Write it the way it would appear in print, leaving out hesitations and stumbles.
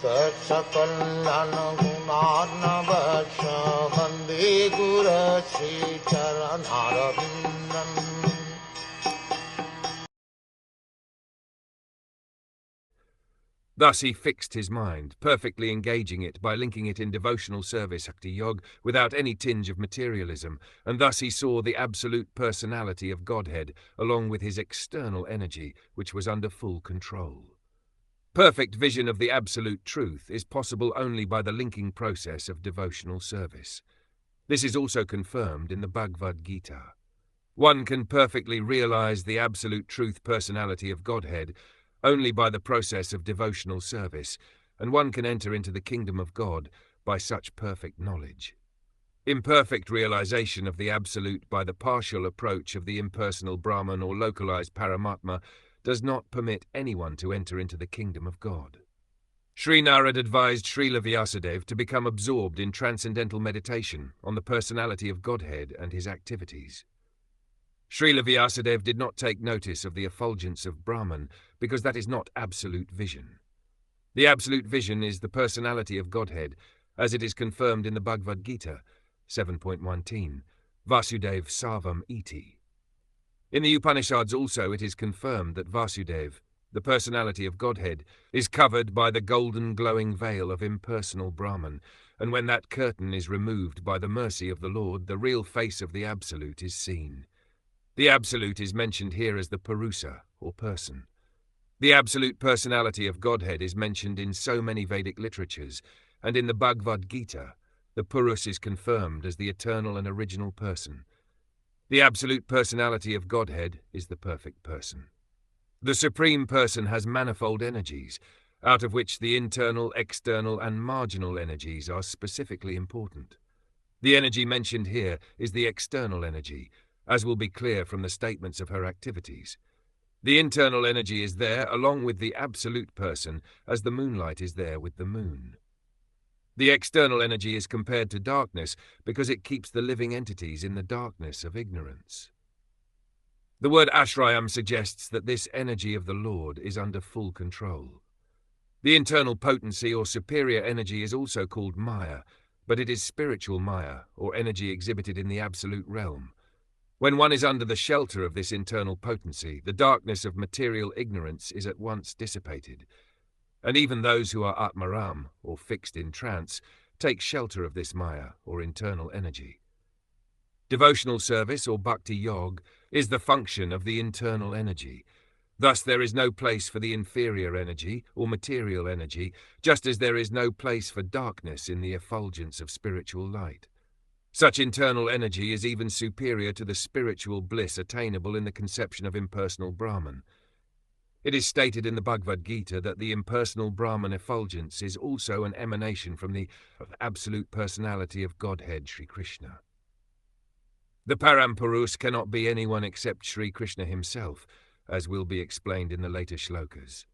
Sakal Gunarnavasha Vande Guru Sri Charanaravindan. Thus he fixed his mind, perfectly engaging it by linking it in devotional service Bhakti Yog without any tinge of materialism, and thus he saw the absolute personality of Godhead along with his external energy, which was under full control. Perfect vision of the absolute truth is possible only by the linking process of devotional service. This is also confirmed in the Bhagavad Gita. One can perfectly realize the absolute truth personality of Godhead only by the process of devotional service, and one can enter into the kingdom of God by such perfect knowledge. Imperfect realization of the absolute by the partial approach of the impersonal Brahman or localized Paramatma does not permit anyone to enter into the kingdom of God. Sri Narad advised Srila Vyasadeva to become absorbed in transcendental meditation on the personality of Godhead and his activities. Srila Vyasadeva did not take notice of the effulgence of Brahman because that is not absolute vision. The absolute vision is the personality of Godhead, as it is confirmed in the Bhagavad Gita 7.19, Vasudev Sarvam Iti. In the Upanishads also it is confirmed that Vasudev, the personality of Godhead, is covered by the golden glowing veil of impersonal Brahman, and when that curtain is removed by the mercy of the Lord, the real face of the Absolute is seen. The Absolute is mentioned here as the Purusa, or person. The absolute personality of Godhead is mentioned in so many Vedic literatures, and in the Bhagavad Gita, the Purus is confirmed as the eternal and original person. The absolute personality of Godhead is the perfect person. The Supreme Person has manifold energies, out of which the internal, external, and marginal energies are specifically important. The energy mentioned here is the external energy, as will be clear from the statements of her activities. The internal energy is there along with the absolute person, as the moonlight is there with the moon. The external energy is compared to darkness because it keeps the living entities in the darkness of ignorance. The word ashrayam suggests that this energy of the Lord is under full control. The internal potency or superior energy is also called Maya, but it is spiritual Maya, or energy exhibited in the absolute realm. When one is under the shelter of this internal potency, the darkness of material ignorance is at once dissipated, and even those who are atmaram, or fixed in trance, take shelter of this Maya, or internal energy. Devotional service, or Bhakti Yog, is the function of the internal energy. Thus there is no place for the inferior energy, or material energy, just as there is no place for darkness in the effulgence of spiritual light. Such internal energy is even superior to the spiritual bliss attainable in the conception of impersonal Brahman. It is stated in the Bhagavad Gita that the impersonal Brahman effulgence is also an emanation from the absolute personality of Godhead, Sri Krishna. The Parampurus cannot be anyone except Sri Krishna himself, as will be explained in the later shlokas.